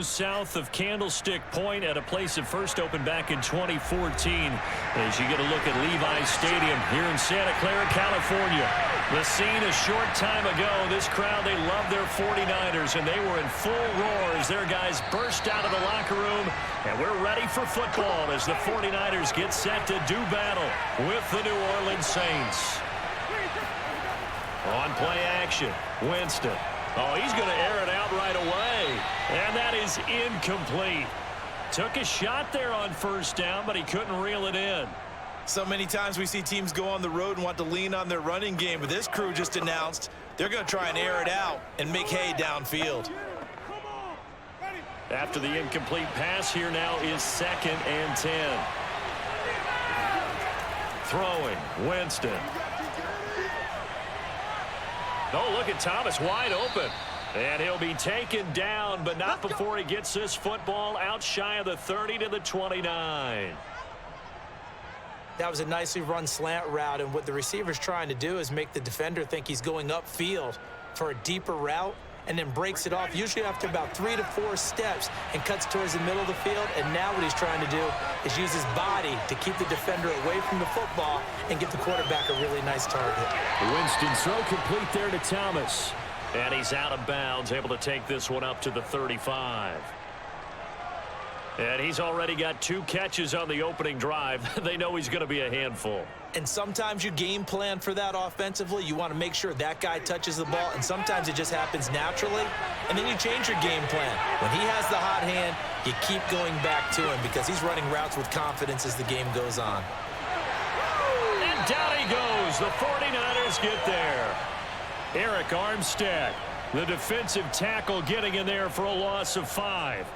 goes south of Candlestick Point at a place that first opened back in 2014 as you get a look at Levi's Stadium here in Santa Clara, California. The scene a short time ago. This crowd, they love their 49ers, and they were in full roar as their guys burst out of the locker room. And we're ready for football as the 49ers get set to do battle with the New Orleans Saints. On play action, Winston. Oh, he's going to air it out right away. And that is incomplete. Took a shot there on first down, but he couldn't reel it in. So many times we see teams go on the road and want to lean on their running game, but this crew just announced they're going to try and air it out and make hay downfield. After the incomplete pass, here now is 2nd and 10. Throwing, Winston. Oh, look at Thomas wide open. And he'll be taken down, but not before he gets this football out shy of the 30 to the 29. That was a nicely run slant route, and what the receiver's trying to do is make the defender think he's going upfield for a deeper route, and then breaks it off, usually after about 3 to 4 steps, and cuts towards the middle of the field. And now what he's trying to do is use his body to keep the defender away from the football and get the quarterback a really nice target. Winston throw complete there to Thomas. And he's out of bounds, able to take this one up to the 35. And he's already got 2 catches on the opening drive. They know he's going to be a handful. And sometimes you game plan for that offensively. You want to make sure that guy touches the ball, and sometimes it just happens naturally, and then you change your game plan. When he has the hot hand, you keep going back to him because he's running routes with confidence as the game goes on. And down he goes. The 49ers get there. Eric Armstead, the defensive tackle, getting in there for a loss of 5.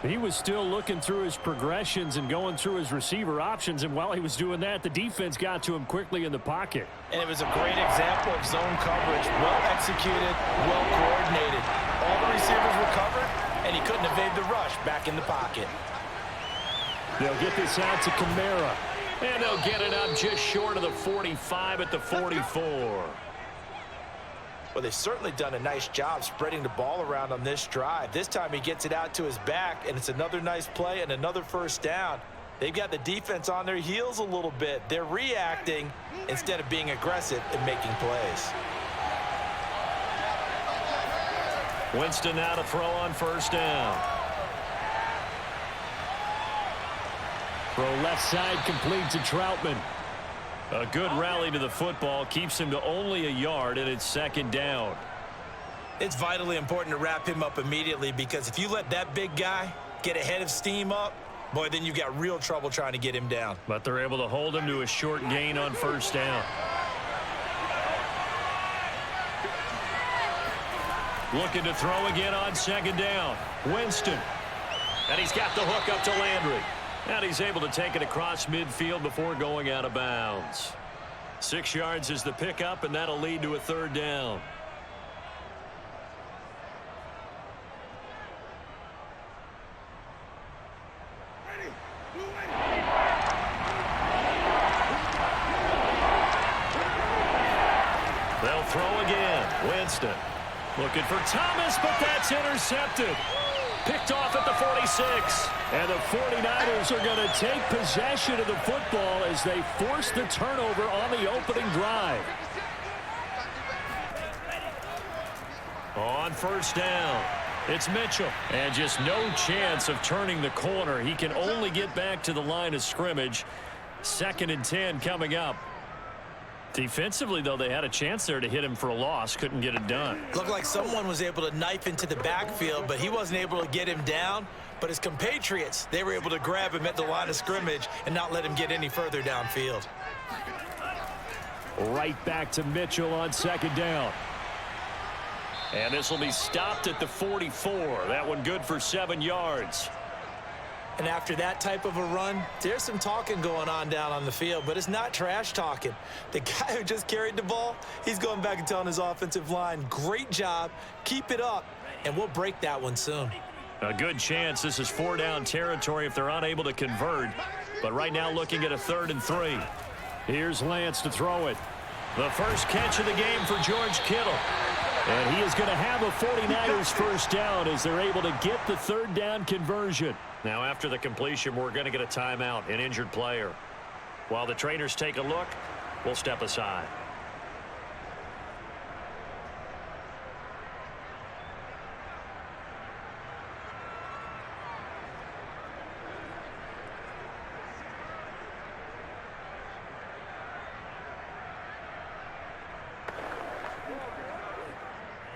He was still looking through his progressions and going through his receiver options, and while he was doing that, the defense got to him quickly in the pocket. And it was a great example of zone coverage. Well executed, well coordinated. All the receivers were covered, and he couldn't evade the rush back in the pocket. They'll get this out to Kamara, and they'll get it up just short of the 45 at the 44. Well, they've certainly done a nice job spreading the ball around on this drive. This time he gets it out to his back, and it's another nice play and another first down. They've got the defense on their heels a little bit. They're reacting instead of being aggressive and making plays. Winston now to throw on first down. Throw left side complete to Troutman. A good rally to the football keeps him to only a yard, and it's 2nd down. It's vitally important to wrap him up immediately, because if you let that big guy get ahead of steam up, boy, then you've got real trouble trying to get him down. But they're able to hold him to a short gain on first down. Looking to throw again on 2nd down. Winston. And he's got the hook up to Landry. And he's able to take it across midfield before going out of bounds. 6 yards is the pickup, and that'll lead to a 3rd down. They'll throw again. Winston looking for Thomas, but that's intercepted. Picked off at the 46. And the 49ers are going to take possession of the football as they force the turnover on the opening drive. On first down, it's Mitchell. And just no chance of turning the corner. He can only get back to the line of scrimmage. 2nd and 10 coming up. Defensively, though, they had a chance there to hit him for a loss. Couldn't get it done. Looked like someone was able to knife into the backfield, but he wasn't able to get him down. But his compatriots, they were able to grab him at the line of scrimmage and not let him get any further downfield. Right back to Mitchell on 2nd down. And this will be stopped at the 44. That one good for 7 yards. And after that type of a run, there's some talking going on down on the field, but it's not trash talking. The guy who just carried the ball, he's going back and telling his offensive line, great job, keep it up, and we'll break that one soon. A good chance this is 4-down territory if they're unable to convert. But right now looking at a 3rd and 3. Here's Lance to throw it. The first catch of the game for George Kittle. And he is going to have a 49ers first down as they're able to get the third down conversion. Now after the completion, we're going to get a timeout, an injured player. While the trainers take a look, we'll step aside.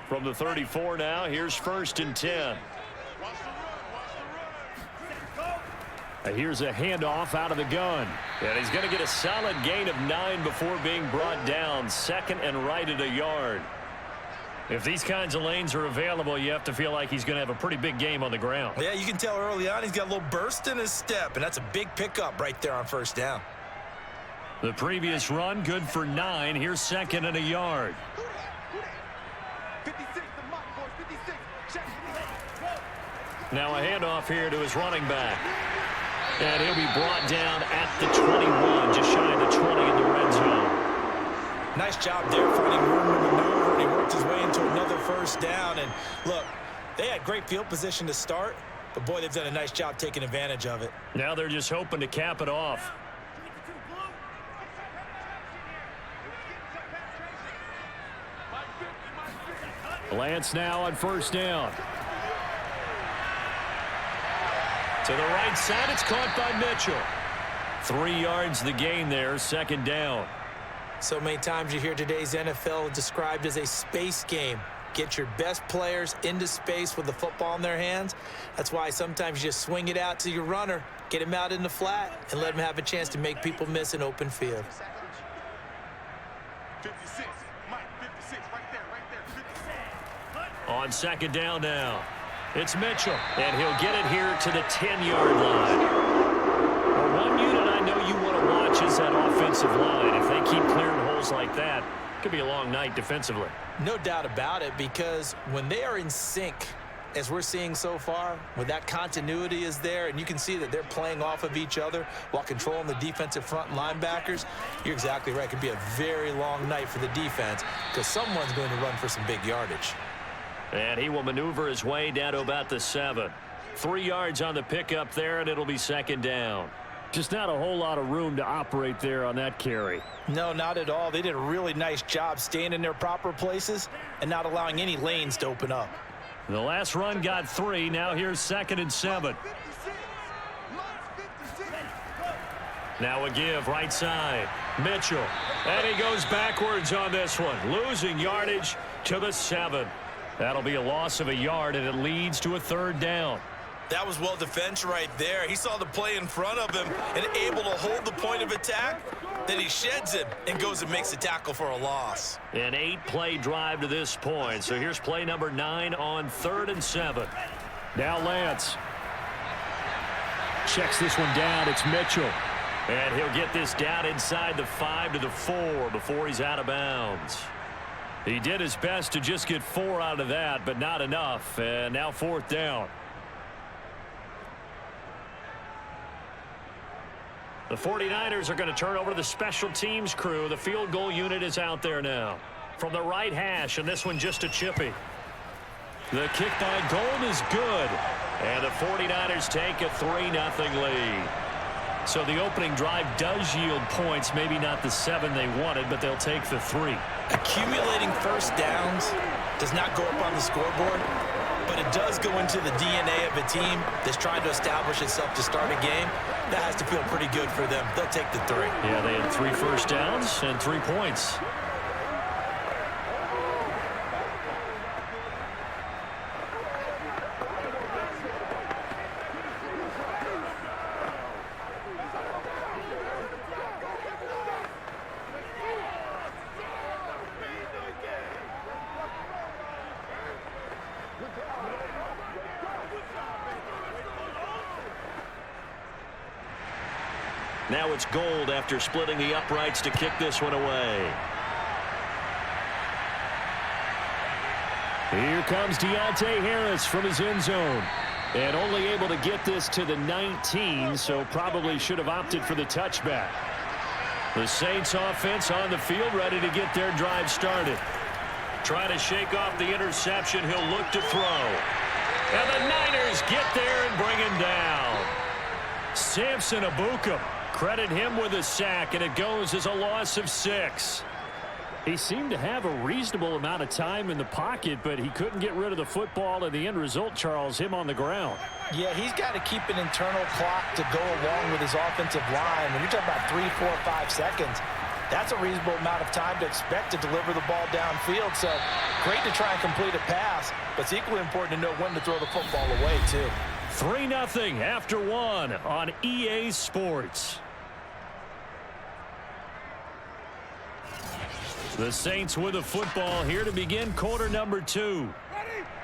From the 34 now, here's 1st and 10. Here's a handoff out of the gun. And he's going to get a solid gain of 9 before being brought down. 2nd and right at a yard. If these kinds of lanes are available, you have to feel like he's going to have a pretty big game on the ground. Yeah, you can tell early on he's got a little burst in his step, and that's a big pickup right there on 1st down. The previous run, good for 9. Here's 2nd and a yard. Now a handoff here to his running back. And he'll be brought down at the 21, just shy of the 20 in the red zone. Nice job there finding room to maneuver, and he worked his way into another 1st down. And look, they had great field position to start, but boy, they've done a nice job taking advantage of it. Now they're just hoping to cap it off. Lance now on 1st down. To the right side, it's caught by Mitchell. 3 yards the gain there, 2nd down. So many times you hear today's NFL described as a space game. Get your best players into space with the football in their hands. That's why sometimes you just swing it out to your runner, get him out in the flat, and let him have a chance to make people miss an open field. 56, Mike, 56, right there, 56. On 2nd down now. It's Mitchell, and he'll get it here to the 10-yard line. Well, one unit I know you want to watch is that offensive line. If they keep clearing holes like that, it could be a long night defensively. No doubt about it, because when they are in sync, as we're seeing so far, when that continuity is there, and you can see that they're playing off of each other while controlling the defensive front linebackers, you're exactly right. It could be a very long night for the defense because someone's going to run for some big yardage. And he will maneuver his way down to about the 7. 3 yards on the pickup there, and it'll be 2nd down. Just not a whole lot of room to operate there on that carry. No, not at all. They did a really nice job staying in their proper places and not allowing any lanes to open up. The last run got 3. Now here's 2nd and 7. Now a give right side. Mitchell. And he goes backwards on this one. Losing yardage to the 7. That'll be a loss of a yard, and it leads to a 3rd down. That was well defense right there. He saw the play in front of him and able to hold the point of attack. Then he sheds it and goes and makes a tackle for a loss. An 8-play drive to this point. So here's play number 9 on 3rd and 7. Now Lance. Checks this one down. It's Mitchell. And he'll get this down inside the 5 to the 4 before he's out of bounds. He did his best to just get 4 out of that, but not enough. And now 4th down. The 49ers are going to turn over to the special teams crew. The field goal unit is out there now. From the right hash, and this one just a chippy. The kick by Gold is good. And the 49ers take a 3-0 lead. So the opening drive does yield points, maybe not the 7 they wanted, but they'll take the 3. Accumulating 1st downs does not go up on the scoreboard, but it does go into the DNA of a team that's trying to establish itself to start a game. That has to feel pretty good for them. They'll take the 3. Yeah, they had 3 first downs and 3 points. Now it's Gold after splitting the uprights to kick this one away. Here comes Deontay Harris from his end zone. And only able to get this to the 19, so probably should have opted for the touchback. The Saints offense on the field ready to get their drive started. Trying to shake off the interception. He'll look to throw. And the Niners get there and bring him down. Samson Ebukam, credit him with a sack, and it goes as a loss of 6. He seemed to have a reasonable amount of time in the pocket, but he couldn't get rid of the football, and the end result, Charles, him on the ground. Yeah, he's got to keep an internal clock to go along with his offensive line. When you're talking about 3, 4, 5 seconds, that's a reasonable amount of time to expect to deliver the ball downfield. So great to try and complete a pass, but it's equally important to know when to throw the football away, too. 3-0 after 1 on EA Sports. The Saints with the football here to begin quarter number 2.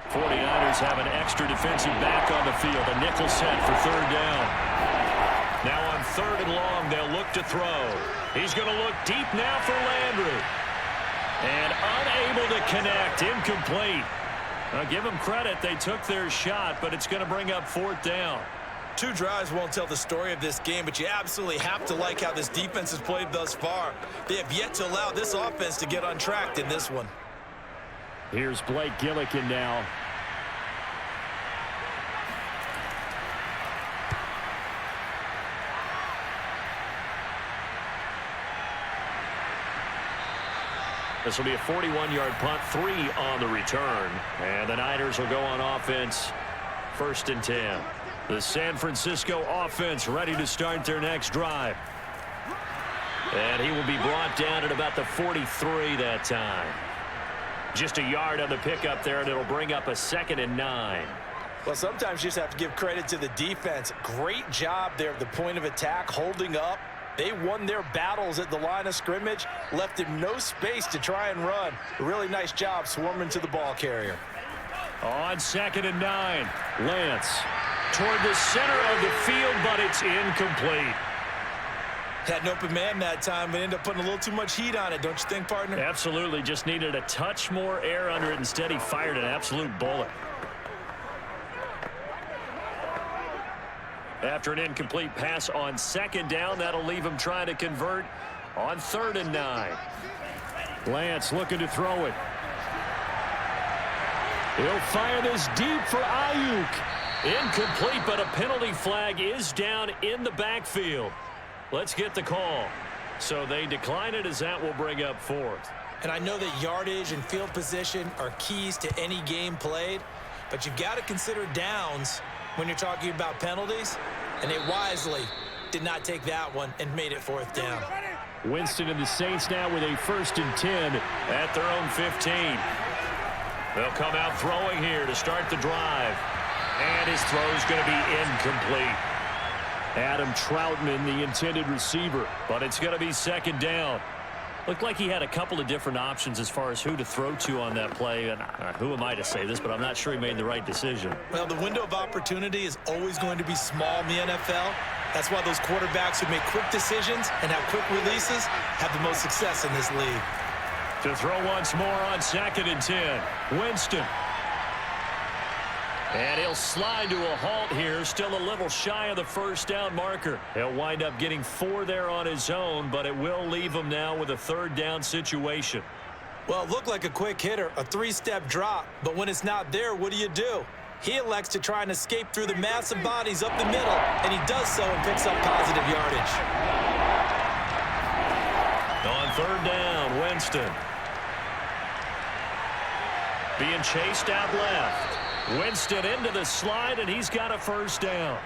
49ers have an extra defensive back on the field. A nickel set for 3rd down. Now on 3rd and long, they'll look to throw. He's going to look deep now for Landry. And unable to connect. Incomplete. Now give them credit. They took their shot, but it's going to bring up 4th down. 2 drives won't tell the story of this game, but you absolutely have to like how this defense has played thus far. They have yet to allow this offense to get untracked in this one. Here's Blake Gillikin now. This will be a 41-yard punt, 3 on the return. And the Niners will go on offense, 1st and 10. The San Francisco offense ready to start their next drive. And he will be brought down at about the 43 that time. Just a yard on the pickup there, and it'll bring up a 2nd and 9. Well, sometimes you just have to give credit to the defense. Great job there at the point of attack, holding up. They won their battles at the line of scrimmage, left him no space to try and run. A really nice job swarming to the ball carrier. On 2nd and 9, Lance toward the center of the field, but it's incomplete. Had an open man that time, but ended up putting a little too much heat on it, don't you think, partner? Absolutely. Just needed a touch more air under it. Instead, he fired an absolute bullet. After an incomplete pass on 2nd down, that'll leave him trying to convert on 3rd and 9. Lance looking to throw it. He'll fire this deep for Ayuk. Incomplete, but a penalty flag is down in the backfield. Let's get the call. So they decline it, as that will bring up 4th. And I know that yardage and field position are keys to any game played, but you've got to consider downs when you're talking about penalties, and they wisely did not take that one and made it 4th down. Winston and the Saints now with a 1st and 10 at their own 15. They'll come out throwing here to start the drive. And his throw's going to be incomplete. Adam Troutman, the intended receiver, but it's going to be 2nd down. Looked like he had a couple of different options as far as who to throw to on that play. And who am I to say this, but I'm not sure he made the right decision. Well, the window of opportunity is always going to be small in the NFL. That's why those quarterbacks who make quick decisions and have quick releases have the most success in this league. To throw once more on 2nd and 10. Winston. And he'll slide to a halt here, still a little shy of the 1st down marker. He'll wind up getting 4 there on his own, but it will leave him now with a 3rd down situation. Well, it looked like a quick hitter, a 3-step drop, but when it's not there, what do? He elects to try and escape through the massive bodies up the middle, and he does so and picks up positive yardage. On 3rd down, Winston. Being chased out left. Winston into the slide, and he's got a 1st down.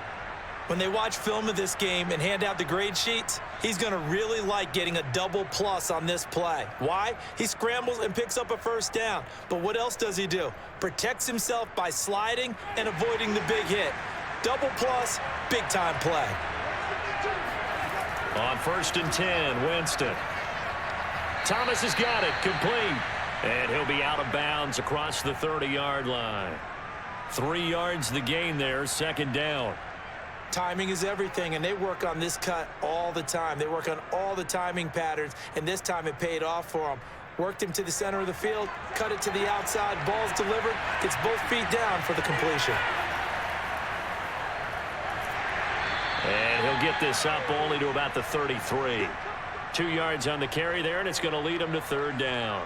When they watch film of this game and hand out the grade sheets, he's going to really like getting a double plus on this play. Why? He scrambles and picks up a 1st down. But what else does he do? Protects himself by sliding and avoiding the big hit. Double plus, big-time play. On 1st and 10, Winston. Thomas has got it, complete. And he'll be out of bounds across the 30-yard line. 3 yards the gain there, 2nd down. Timing is everything, and they work on this cut all the time. They work on all the timing patterns, and this time it paid off for them. Worked him to the center of the field, cut it to the outside, ball's delivered, gets both feet down for the completion. And he'll get this up only to about the 33. 2 yards on the carry there, and it's going to lead him to 3rd down.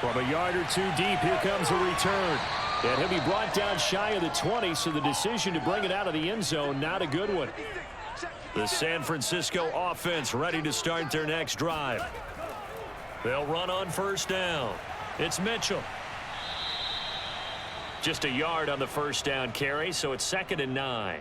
From a yard or two deep, here comes a return. And he'll be brought down shy of the 20, so the decision to bring it out of the end zone, not a good one. The San Francisco offense ready to start their next drive. They'll run on first down. It's Mitchell. Just a yard on the first down carry, so it's 2nd and 9.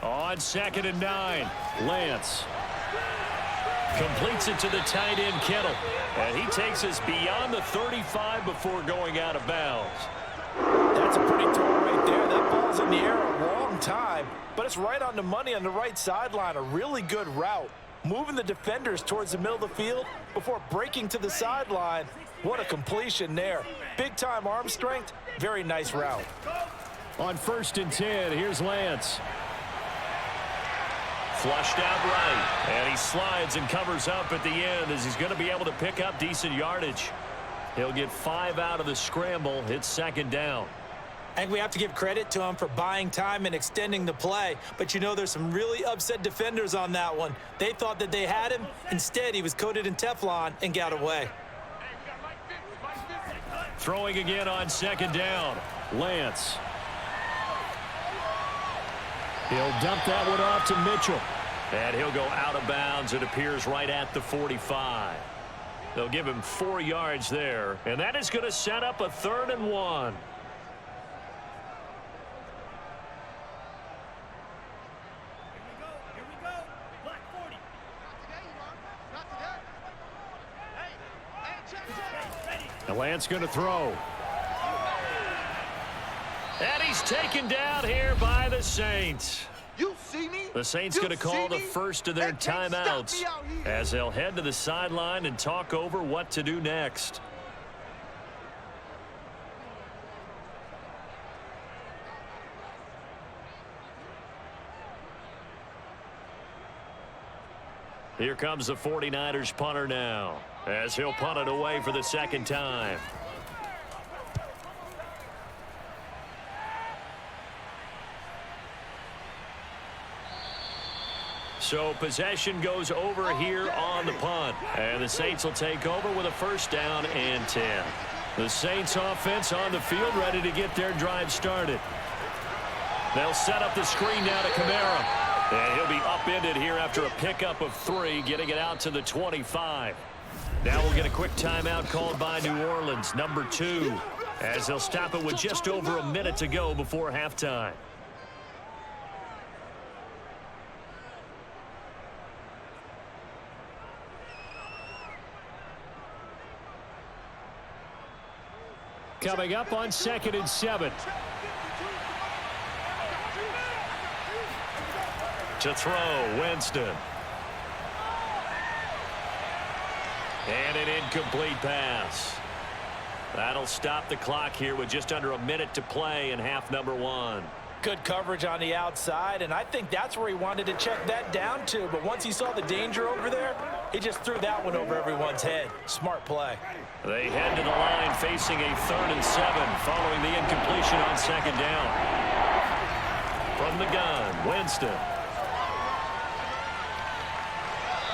On 2nd and 9, Lance completes it to the tight end, Kittle. And he takes us beyond the 35 before going out of bounds. That's a pretty throw right there. That ball's in the air a long time, but it's right on the money on the right sideline. A really good route. Moving the defenders towards the middle of the field before breaking to the sideline. What a completion there. Big-time arm strength. Very nice route. On 1st and 10, here's Lance. Flushed out right, and he slides and covers up at the end as he's going to be able to pick up decent yardage. He'll get 5 out of the scramble. It's 2nd down. I think we have to give credit to him for buying time and extending the play. But, you know, there's some really upset defenders on that one. They thought that they had him. Instead, he was coated in Teflon and got away. Throwing again on 2nd down. Lance. He'll dump that one off to Mitchell. And he'll go out of bounds, it appears, right at the 45. They'll give him 4 yards there. And that is going to set up a 3rd and 1. And Lance going to throw. And he's taken down here by the Saints. You see me? The Saints going to call the first of their timeouts as they'll head to the sideline and talk over what to do next. Here comes the 49ers punter now as he'll punt it away for the 2nd time. So possession goes over here on the punt. And the Saints will take over with a 1st down and 10. The Saints offense on the field ready to get their drive started. They'll set up the screen now to Kamara. And he'll be upended here after a pickup of 3, getting it out to the 25. Now we'll get a quick timeout called by New Orleans, number 2, as they'll stop it with just over a minute to go before halftime. Coming up on 2nd and 7. To throw, Winston. And an incomplete pass. That'll stop the clock here with just under a minute to play in half number 1. Good coverage on the outside, and I think that's where he wanted to check that down to. But once he saw the danger over there, he just threw that one over everyone's head. Smart play. They head to the line facing a 3rd and 7 following the incompletion on 2nd down. From the gun, Winston.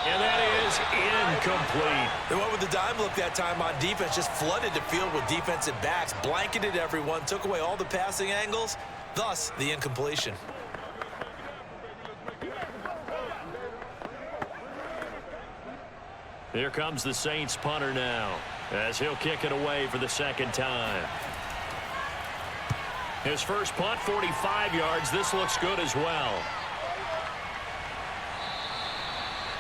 And that is incomplete. They went with the dime look that time on defense, just flooded the field with defensive backs, blanketed everyone, took away all the passing angles, thus the incompletion. Here comes the Saints punter now as he'll kick it away for the 2nd time. His first punt, 45 yards. This looks good as well.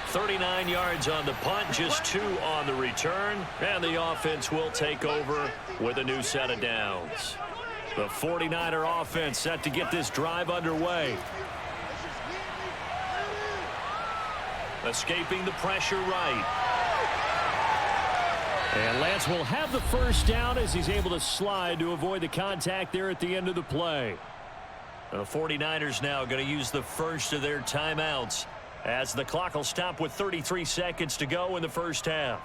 39 yards on the punt, just 2 on the return, and the offense will take over with a new set of downs. The 49er offense set to get this drive underway. Escaping the pressure right. And Lance will have the first down as he's able to slide to avoid the contact there at the end of the play. The 49ers now going to use the first of their timeouts as the clock will stop with 33 seconds to go in the first half.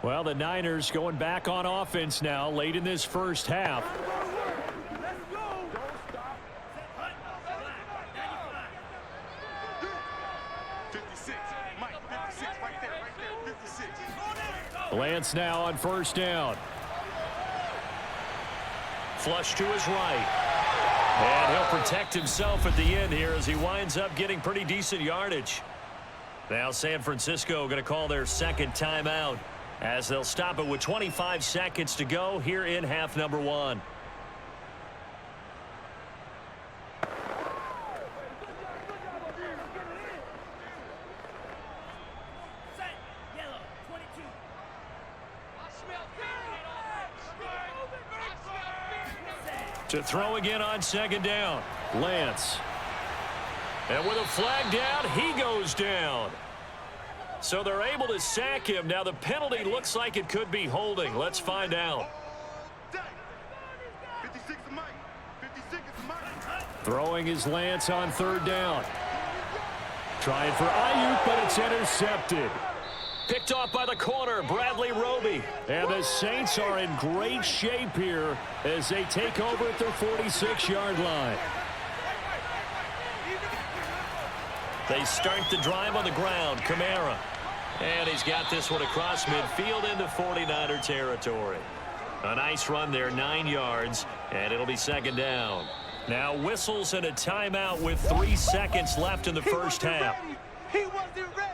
Well, the Niners going back on offense now late in this first half. Let's go. Don't stop. 56. Mike, 56. Right there. 56. Lance now on first down. Flush to his right. And he'll protect himself at the end here as he winds up getting pretty decent yardage. Now San Francisco going to call their second timeout as they'll stop it with 25 seconds to go here in half number 1. To throw again on second down. Lance. And with a flag down, he goes down. So they're able to sack him. Now the penalty looks like it could be holding. Let's find out. 56 is Mike. 56 is Mike. Throwing is Lance on third down. Trying for Ayuk, but it's intercepted. Picked off by the corner, Bradley Roby. And the Saints are in great shape here as they take over at their 46-yard line. They start the drive on the ground. Kamara. And he's got this one across midfield into 49er territory. A nice run there, 9 yards, and it'll be second down. Now whistles and a timeout with 3 seconds left in the first half. He wasn't ready.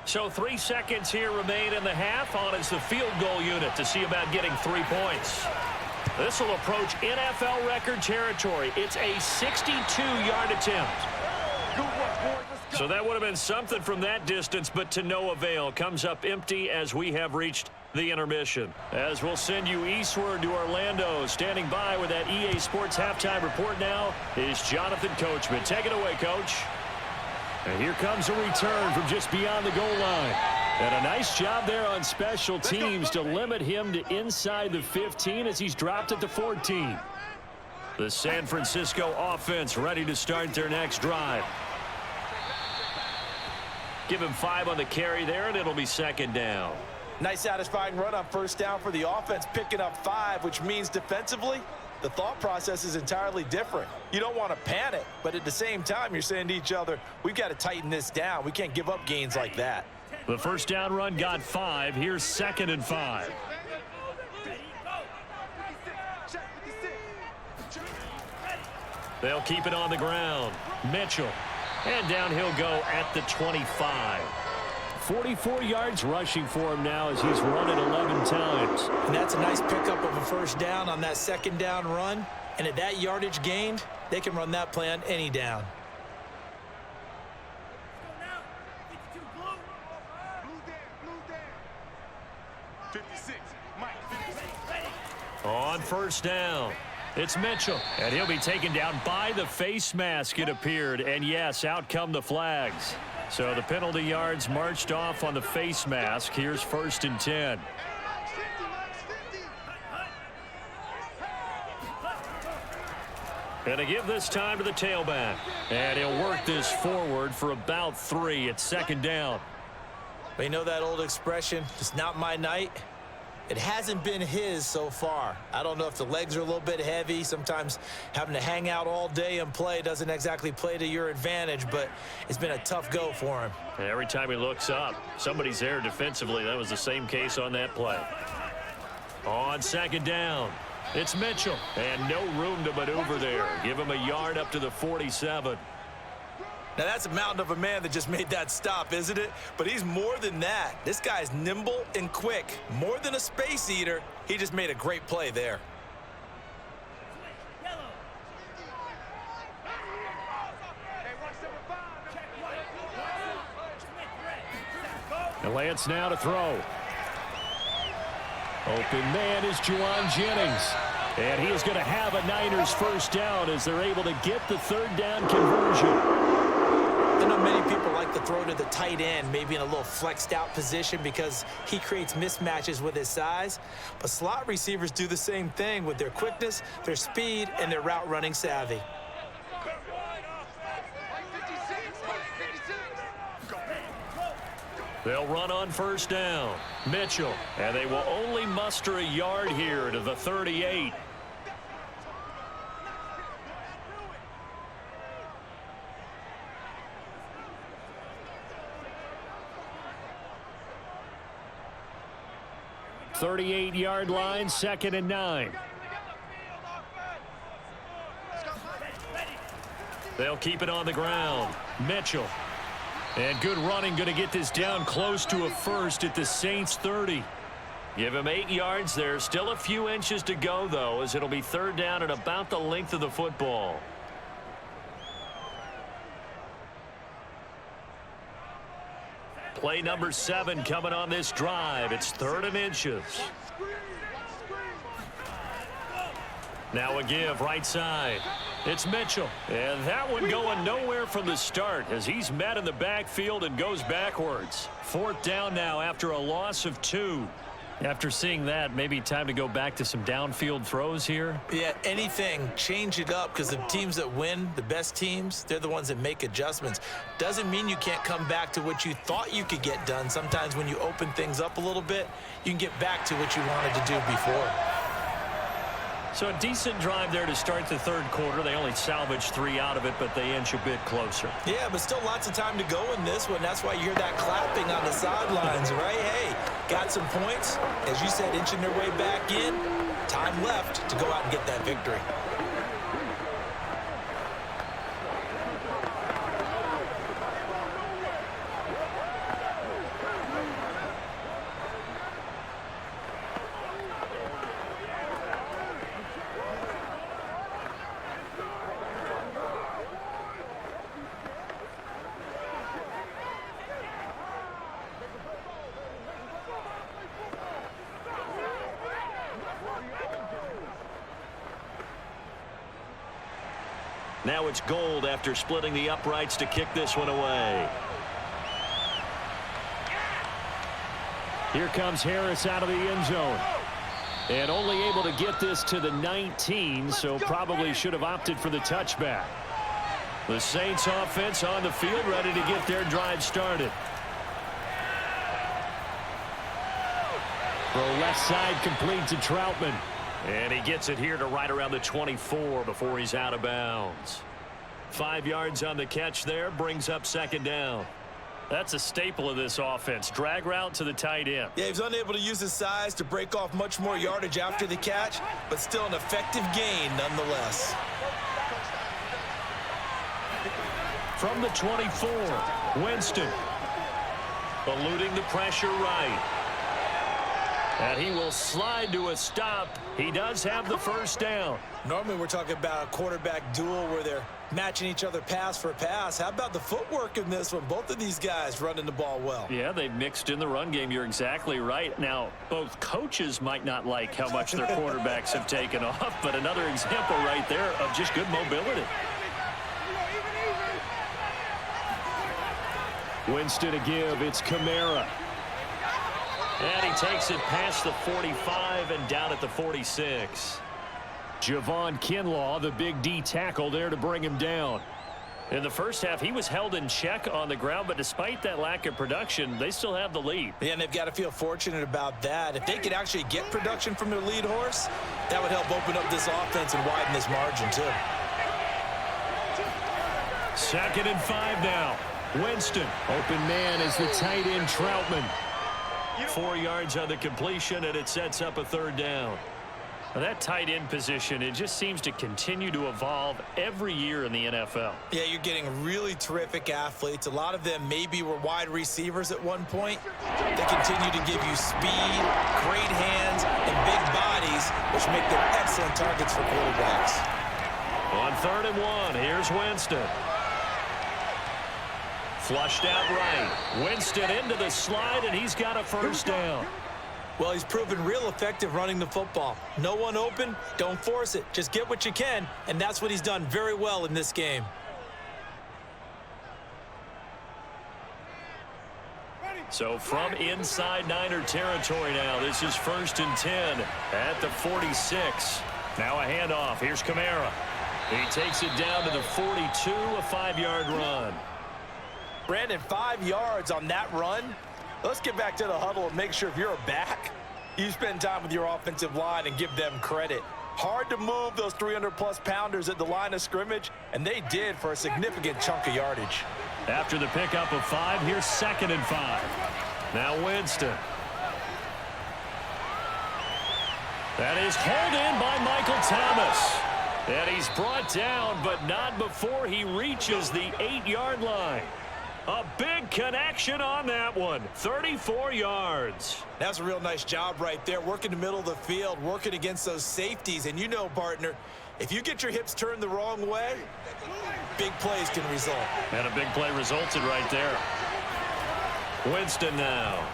So 3 seconds here remain in the half. On is the field goal unit to see about getting 3 points. This will approach NFL record territory. It's a 62-yard attempt. So that would have been something from that distance, but to no avail. Comes up empty as we have reached the intermission. As we'll send you eastward to Orlando. Standing by with that EA Sports halftime report now is Jonathan Coachman. Take it away, Coach. And here comes a return from just beyond the goal line. And a nice job there on special teams to limit him to inside the 15 as he's dropped at the 14. The San Francisco offense ready to start their next drive. Give him 5 on the carry there, and it'll be second down. Nice satisfying run on first down for the offense, picking up 5, which means defensively, the thought process is entirely different. You don't want to panic, but at the same time, you're saying to each other, we've got to tighten this down. We can't give up gains like that. The first down run got 5. Here's second and 5. They'll keep it on the ground. Mitchell. And down he'll go at the 25. 44 yards rushing for him now as he's run it 11 times. And that's a nice pickup of a first down on that second down run. And at that yardage gained, they can run that play on any down. On first down, it's Mitchell. And he'll be taken down by the face mask, it appeared. And yes, out come the flags. So the penalty yards marched off on the face mask. Here's first and 10. And to give this time to the tailback. And he'll work this forward for about 3. It's second down. But you know that old expression, it's not my night? It hasn't been his so far. I don't know if the legs are a little bit heavy. Sometimes having to hang out all day and play doesn't exactly play to your advantage, but it's been a tough go for him. Every time he looks up, somebody's there defensively. That was the same case on that play. On second down, it's Mitchell. And no room to maneuver there. Give him a yard up to the 47. Now, that's a mountain of a man that just made that stop, isn't it? But he's more than that. This guy's nimble and quick. More than a space eater, he just made a great play there. And Lance now to throw. Open man is Juwan Jennings. And he is going to have a Niners first down as they're able to get the third down conversion. I know many people like to throw to the tight end, maybe in a little flexed out position because he creates mismatches with his size. But slot receivers do the same thing with their quickness, their speed, and their route running savvy. They'll run on first down. Mitchell. And they will only muster a yard here to the 38. .38-yard line, 2nd and 9. They'll keep it on the ground. Mitchell. And good running, going to get this down close to a first at the Saints 30. Give him 8 yards there. Still a few inches to go, though, as it'll be third down at about the length of the football. Play number 7 coming on this drive. It's 3rd and inches. Now a give right side. It's Mitchell. And that one going nowhere from the start as he's met in the backfield and goes backwards. 4th down now after a loss of 2. After seeing that, maybe time to go back to some downfield throws here. Yeah, anything, change it up, because the teams that win, the best teams, they're the ones that make adjustments. Doesn't mean you can't come back to what you thought you could get done. Sometimes when you open things up a little bit, you can get back to what you wanted to do before. So a decent drive there to start the 3rd quarter. They only salvaged 3 out of it, but they inch a bit closer. Yeah, but still lots of time to go in this one. That's why you hear that clapping on the sidelines, right? Hey, got some points. As you said, inching their way back in. Time left to go out and get that victory. Now it's Gold after splitting the uprights to kick this one away. Here comes Harris out of the end zone. And only able to get this to the 19, so probably should have opted for the touchback. The Saints offense on the field ready to get their drive started. Throw left side complete to Troutman. And he gets it here to right around the 24 before he's out of bounds. 5 yards on the catch there, brings up 2nd down. That's a staple of this offense. Drag route to the tight end. Yeah, he was unable to use his size to break off much more yardage after the catch, but still an effective gain nonetheless. From the 24, Winston. Eluding the pressure right. And he will slide to a stop. He does have the first down. Normally we're talking about a quarterback duel where they're matching each other pass for pass. How about the footwork in this one? Both of these guys running the ball well. Yeah, they've mixed in the run game. You're exactly right. Now, both coaches might not like how much their quarterbacks have taken off, but another example right there of just good mobility. Winston to give. It's Kamara. And he takes it past the 45 and down at the 46. Javon Kinlaw, the big D tackle there to bring him down. In the first half, he was held in check on the ground, but despite that lack of production, they still have the lead. Yeah, and they've got to feel fortunate about that. If they could actually get production from their lead horse, that would help open up this offense and widen this margin, too. 2nd and 5 now. Winston. Open man is the tight end Troutman. 4 yards on the completion, and it sets up a 3rd down. Now that tight end position, it just seems to continue to evolve every year in the NFL. Yeah, you're getting really terrific athletes. A lot of them maybe were wide receivers at one point. They continue to give you speed, great hands, and big bodies, which make them excellent targets for quarterbacks. On 3rd and 1, here's Winston. Flushed out right. Winston into the slide, and he's got a first down. Well, he's proven real effective running the football. No one open, don't force it. Just get what you can, and that's what he's done very well in this game. So from inside Niner territory now, this is 1st and 10 at the 46. Now a handoff. Here's Kamara. He takes it down to the 42, a 5-yard run. Brandon, 5 yards on that run. Let's get back to the huddle and make sure if you're a back, you spend time with your offensive line and give them credit. Hard to move those 300-plus pounders at the line of scrimmage, and they did for a significant chunk of yardage. After the pickup of 5, here's 2nd and 5. Now Winston. That is hauled in by Michael Thomas. And he's brought down, but not before he reaches the 8-yard line. A big connection on that one. 34 yards. That's a real nice job right there, working the middle of the field, working against those safeties. And you know, partner, if you get your hips turned the wrong way, big plays can result. And a big play resulted right there. Winston now.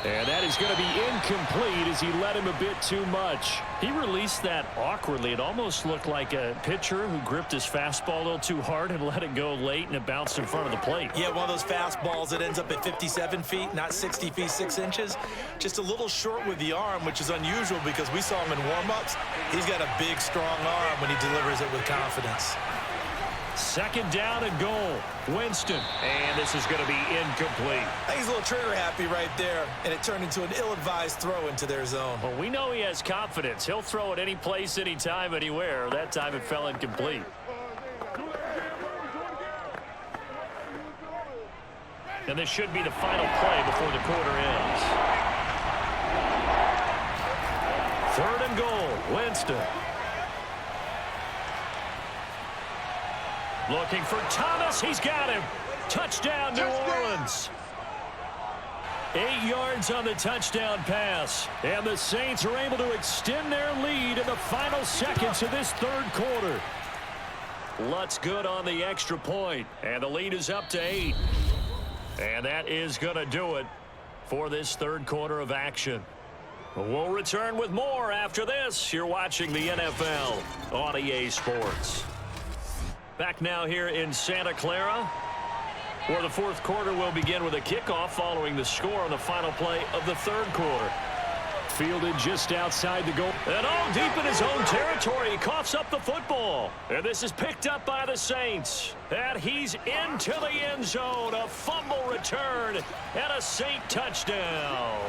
And that is going to be incomplete as he led him a bit too much. He released that awkwardly. It almost looked like a pitcher who gripped his fastball a little too hard and let it go late, and it bounced in front of the plate. Yeah, one of those fastballs that ends up at 57 feet, not 60 feet, 6 inches. Just a little short with the arm, which is unusual because we saw him in warm-ups. He's got a big, strong arm when he delivers it with confidence. 2nd down and goal. Winston. And this is going to be incomplete. I think he's a little trigger happy right there, and it turned into an ill-advised throw into their zone. Well, we know he has confidence. He'll throw it any place, anytime, anywhere. That time it fell incomplete. And this should be the final play before the quarter ends. 3rd and goal. Winston. Looking for Thomas. He's got him. Touchdown, New Orleans. 8 yards on the touchdown pass. And the Saints are able to extend their lead in the final seconds of this 3rd quarter. Lutz good on the extra point. And the lead is up to 8. And that is going to do it for this 3rd quarter of action. We'll return with more after this. You're watching the NFL on EA Sports. Back now here in Santa Clara, where the 4th quarter will begin with a kickoff following the score on the final play of the 3rd quarter. Fielded just outside the goal. And all deep in his own territory, he coughs up the football. And this is picked up by the Saints. And he's into the end zone. A fumble return and a Saint touchdown.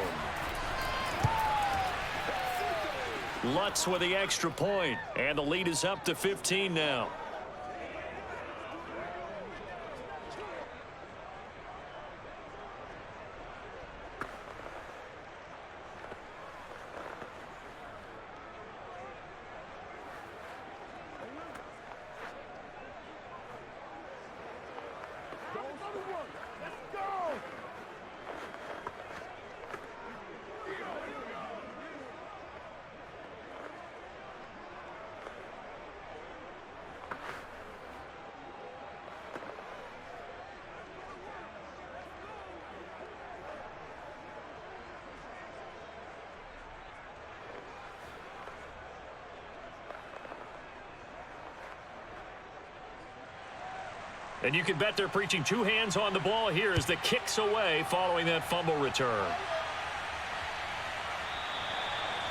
Lutz with the extra point. And the lead is up to 15 now. And you can bet they're preaching 2 hands on the ball here as the kick's away following that fumble return.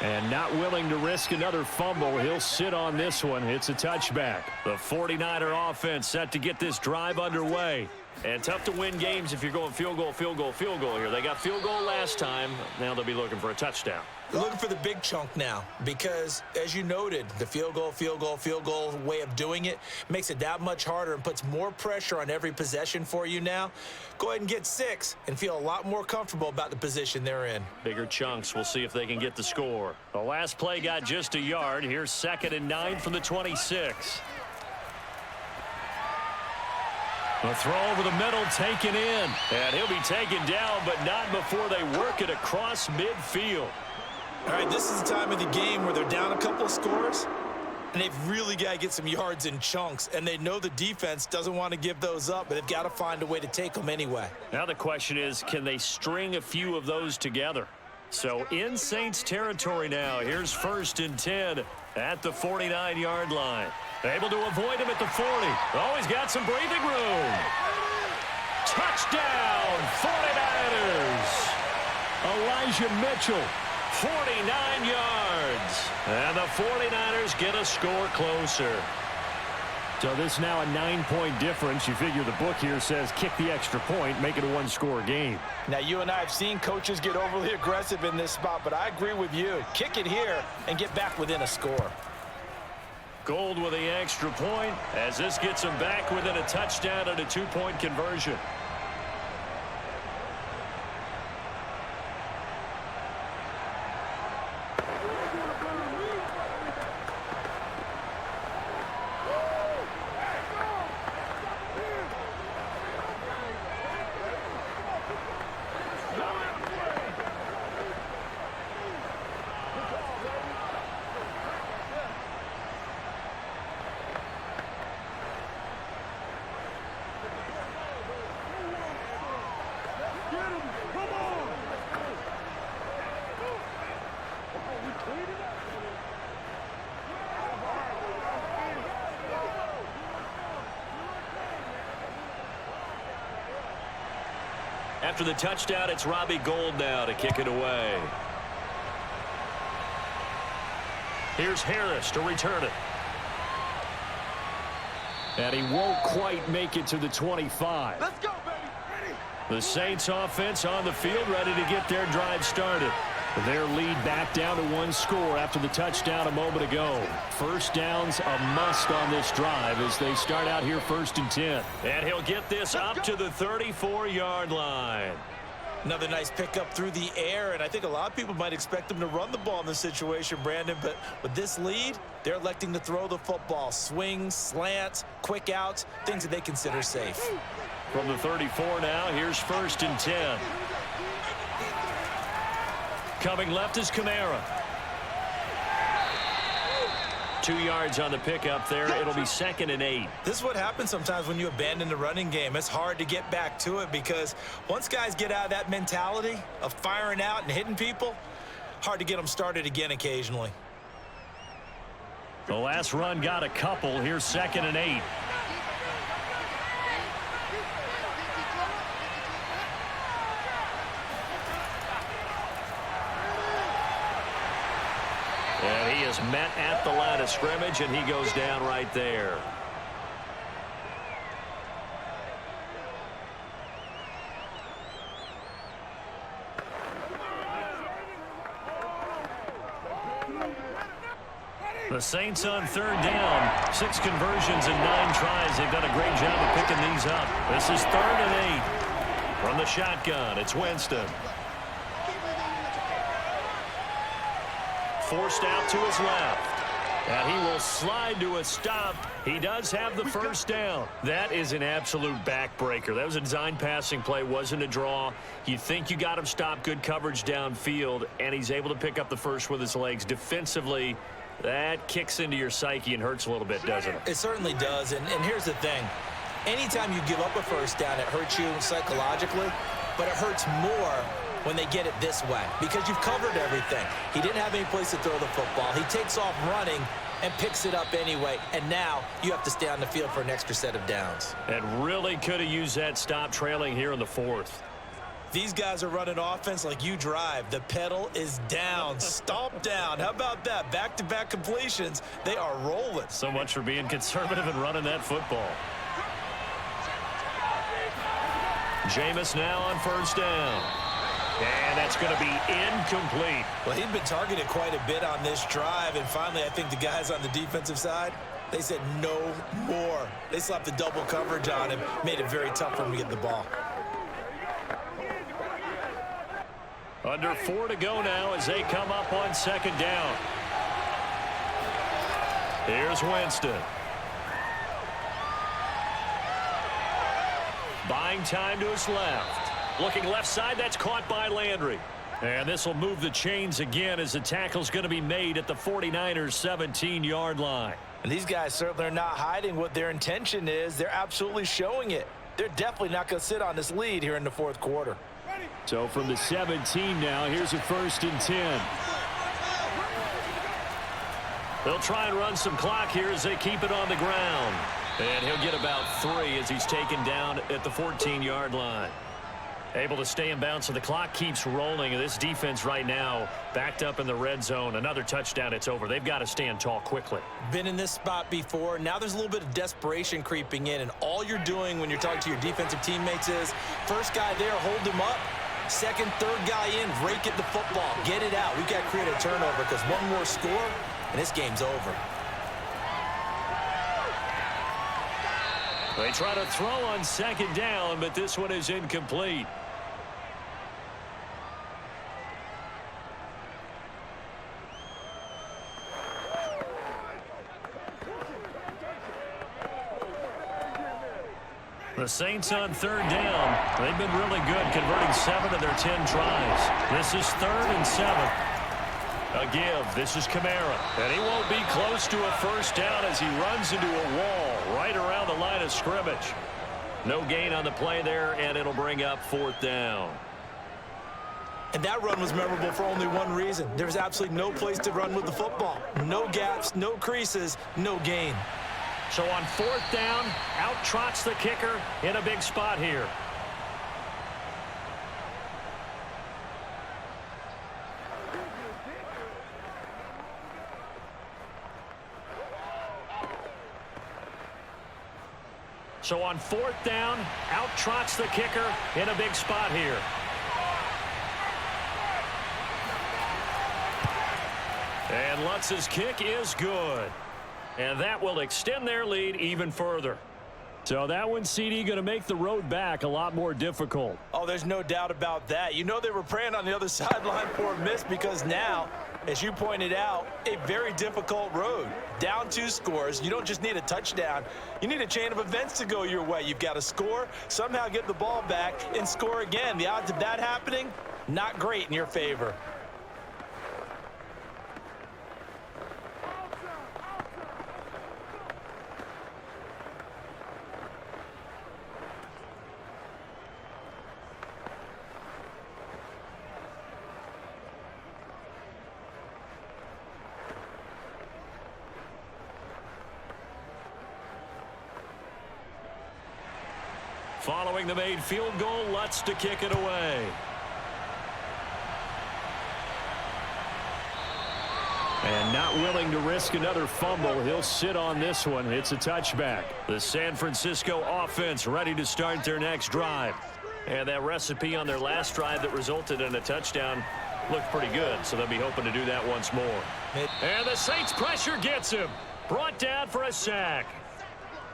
And not willing to risk another fumble. He'll sit on this one. It's a touchback. The 49er offense set to get this drive underway. And tough to win games if you're going field goal, field goal, field goal here. They got field goal last time. Now they'll be looking for a touchdown. They're looking for the big chunk now because, as you noted, the field goal way of doing it makes it that much harder and puts more pressure on every possession for you now. Go ahead and get 6 and feel a lot more comfortable about the position they're in. Bigger chunks. We'll see if they can get the score. The last play got just a yard. Here's 2nd and 9 from the 26. A throw over the middle, taken in. And he'll be taken down, but not before they work it across midfield. All right, this is the time of the game where they're down a couple of scores, and they've really got to get some yards in chunks, and they know the defense doesn't want to give those up, but they've got to find a way to take them anyway. Now the question is, can they string a few of those together? So in Saints territory now. Here's 1st and 10 at the 49-yard line. Able to avoid him at the 40. Oh, he's got some breathing room. Touchdown, 49ers. Elijah Mitchell, 49 yards. And the 49ers get a score closer. So this now a 9-point difference. You figure the book here says kick the extra point, make it a one-score game. Now, you and I have seen coaches get overly aggressive in this spot, but I agree with you. Kick it here and get back within a score. Gold with the extra point as this gets them back within a touchdown and a 2-point conversion. After the touchdown, it's Robbie Gould now to kick it away. Here's Harris to return it. And he won't quite make it to the 25. Let's go, baby. Ready? The Saints offense on the field ready to get their drive started. Their lead back down to 1 score after the touchdown a moment ago. First down's a must on this drive as they start out here 1st and 10. And he'll get this up to the 34-yard line. Another nice pickup through the air, and I think a lot of people might expect him to run the ball in this situation, Brandon, but with this lead, they're electing to throw the football. Swings, slants, quick outs, things that they consider safe. From the 34 now, here's 1st and 10. Coming left is Kamara. 2 yards on the pickup there. It'll be 2nd and 8. This is what happens sometimes when you abandon the running game. It's hard to get back to it because once guys get out of that mentality of firing out and hitting people, hard to get them started again occasionally. The last run got a couple. Here's 2nd and 8. And he is met at the line of scrimmage, and he goes down right there. The Saints on 3rd down. 6 conversions and 9 tries. They've done a great job of picking these up. This is 3rd and 8. From the shotgun, it's Winston. Forced out to his left. And he will slide to a stop. He does have the first down. That is an absolute backbreaker. That was a design passing play, wasn't a draw. You think you got him stopped, good coverage downfield, and he's able to pick up the first with his legs. Defensively, that kicks into your psyche and hurts a little bit, doesn't it? It certainly does, and here's the thing. Anytime you give up a first down, it hurts you psychologically, but it hurts more when they get it this way because you've covered everything. He didn't have any place to throw the football. He takes off running and picks it up anyway, and now you have to stay on the field for an extra set of downs. And really could have used that stop trailing here in the 4th. These guys are running offense like you drive. The pedal is down, stomp down. How about that? Back-to-back completions. They are rolling. So much for being conservative and running that football. Jameis now on 1st down. And that's going to be incomplete. Well, he'd been targeted quite a bit on this drive, and finally I think the guys on the defensive side, they said no more. They slapped the double coverage on him, made it very tough for him to get the ball. Under 4 to go now as they come up on 2nd down. Here's Winston. Buying time to his left. Looking left side, that's caught by Landry. And this will move the chains again as the tackle's going to be made at the 49ers 17-yard line. And these guys certainly are not hiding what their intention is. They're absolutely showing it. They're definitely not going to sit on this lead here in the 4th quarter. So from the 17 now, here's a 1st and 10. They'll try and run some clock here as they keep it on the ground. And he'll get about 3 as he's taken down at the 14-yard line. Able to stay in bounds, so the clock keeps rolling. This defense right now backed up in the red zone. Another touchdown, it's over. They've got to stand tall quickly. Been in this spot before. Now there's a little bit of desperation creeping in, and all you're doing when you're talking to your defensive teammates is first guy there, hold him up. Second, third guy in, rake at the football. Get it out. We've got to create a turnover because one more score, and this game's over. They try to throw on 2nd down, but this one is incomplete. The Saints on 3rd down. They've been really good, converting 7 of their 10 tries. This is 3rd and 7. A give. This is Kamara. And he won't be close to a 1st down as he runs into a wall right around the line of scrimmage. No gain on the play there, and it'll bring up 4th down. And that run was memorable for only one reason. There's absolutely no place to run with the football. No gaps, no creases, no gain. So on 4th down, out trots the kicker in a big spot here. So on 4th down, out trots the kicker in a big spot here. And Lutz's kick is good. And that will extend their lead even further. So that one, CD, going to make the road back a lot more difficult. Oh, there's no doubt about that. You know they were praying on the other sideline for a miss because now, as you pointed out, a very difficult road. Down 2 scores. You don't just need a touchdown. You need a chain of events to go your way. You've got to score, somehow get the ball back, and score again. The odds of that happening, not great in your favor. Following the made field goal, Lutz to kick it away. And not willing to risk another fumble. He'll sit on this one. It's a touchback. The San Francisco offense ready to start their next drive. And that recipe on their last drive that resulted in a touchdown looked pretty good, so they'll be hoping to do that once more. And the Saints pressure gets him. Brought down for a sack.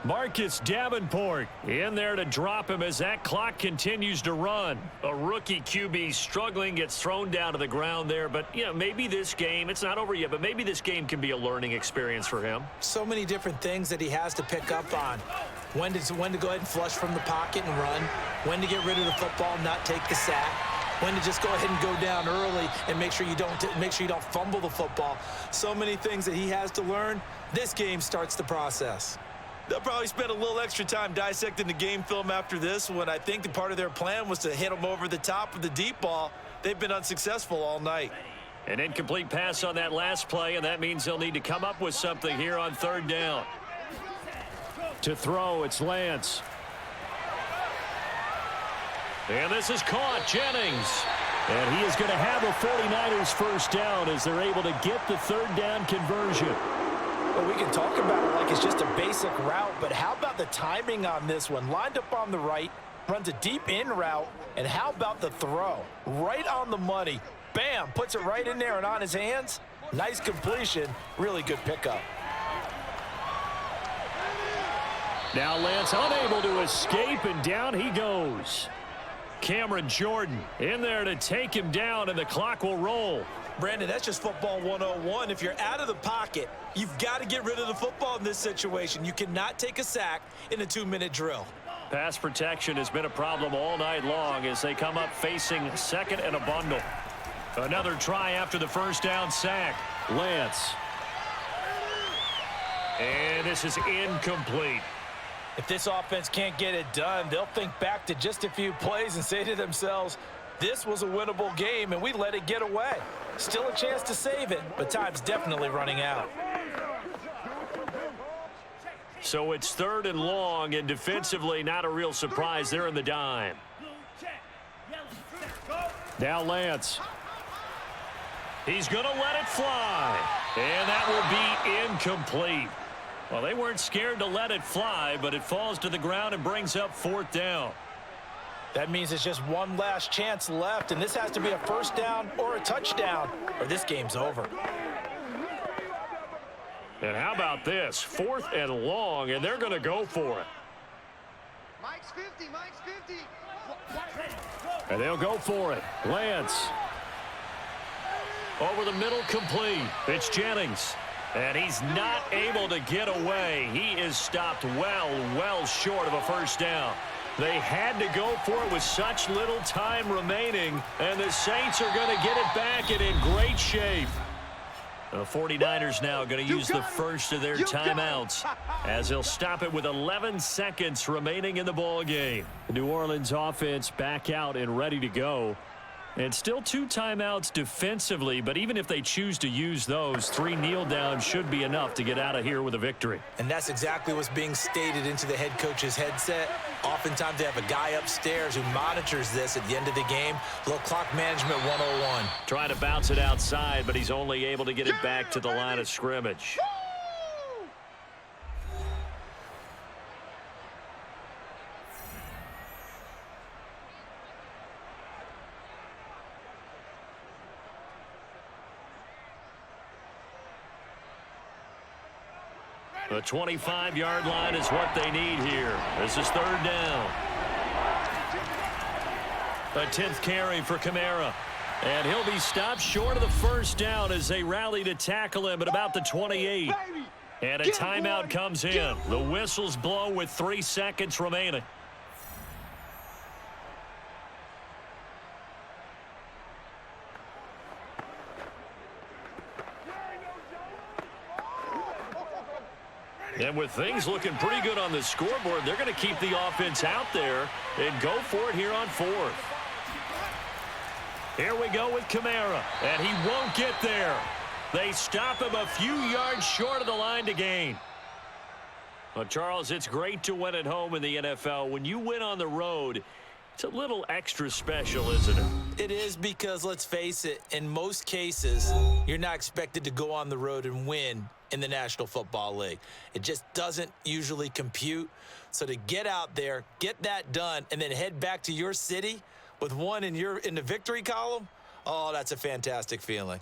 Marcus Davenport in there to drop him as that clock continues to run. A rookie QB struggling, gets thrown down to the ground there. But, you know, maybe this game, it's not over yet, but maybe this game can be a learning experience for him. So many different things that he has to pick up on. When to go ahead and flush from the pocket and run. When to get rid of the football, not take the sack. When to just go ahead and go down early and make sure you don't fumble the football. So many things that he has to learn. This game starts the process. They'll probably spend a little extra time dissecting the game film after this one. I think the part of their plan was to hit them over the top of the deep ball. They've been unsuccessful all night. An incomplete pass on that last play, and that means they'll need to come up with something here on 3rd down. To throw, it's Lance. And this is caught, Jennings. And he is going to have a 49ers 1st down as they're able to get the 3rd down conversion. Well, we can talk about it like it's just a basic route, but how about the timing on this one? Lined up on the right, runs a deep in route, and how about the throw? Right on the money. Bam, puts it right in there and on his hands. Nice completion, really good pickup. Now Lance unable to escape, and down he goes. Cameron Jordan in there to take him down, and the clock will roll. Brandon, that's just football 101. If you're out of the pocket, you've got to get rid of the football in this situation. You cannot take a sack in a 2-minute drill. Pass protection has been a problem all night long as they come up facing 2nd and a bundle. Another try after the 1st down sack. Lance. And this is incomplete. If this offense can't get it done, they'll think back to just a few plays and say to themselves, This was a winnable game, and we let it get away. Still a chance to save it, but time's definitely running out. So it's 3rd and long, and defensively, not a real surprise. They're in the dime. Now Lance. He's going to let it fly. And that will be incomplete. Well, they weren't scared to let it fly, but it falls to the ground and brings up 4th down. That means it's just one last chance left, and this has to be a 1st down or a touchdown, or this game's over. And how about this? 4th and long, and they're going to go for it. Mike's 50, Mike's 50. And they'll go for it. Lance. Over the middle, complete. It's Jennings. And he's not able to get away. He is stopped well short of a 1st down. They had to go for it with such little time remaining, and the Saints are going to get it back and in great shape. The 49ers now going to use the first of their timeouts as they'll stop it with 11 seconds remaining in the ball game. The New Orleans offense back out and ready to go. And still 2 timeouts defensively, but even if they choose to use those, 3 kneel downs should be enough to get out of here with a victory. And that's exactly what's being stated into the head coach's headset. Oftentimes they have a guy upstairs who monitors this at the end of the game. Little clock management 101. Trying to bounce it outside, but he's only able to get it back to the line of scrimmage. The 25-yard line is what they need here. This is 3rd down. A 10th carry for Kamara. And he'll be stopped short of the 1st down as they rally to tackle him at about the 28. And a timeout comes in. The whistles blow with 3 seconds remaining. And with things looking pretty good on the scoreboard, they're going to keep the offense out there and go for it here on 4th. Here we go with Kamara, and he won't get there. They stop him a few yards short of the line to gain. Well, Charles, it's great to win at home in the NFL. When you win on the road, it's a little extra special, isn't it? It is, because let's face it, in most cases, you're not expected to go on the road and win in the National Football League. It just doesn't usually compute. So to get out there, get that done, and then head back to your city with one in the victory column, oh, that's a fantastic feeling.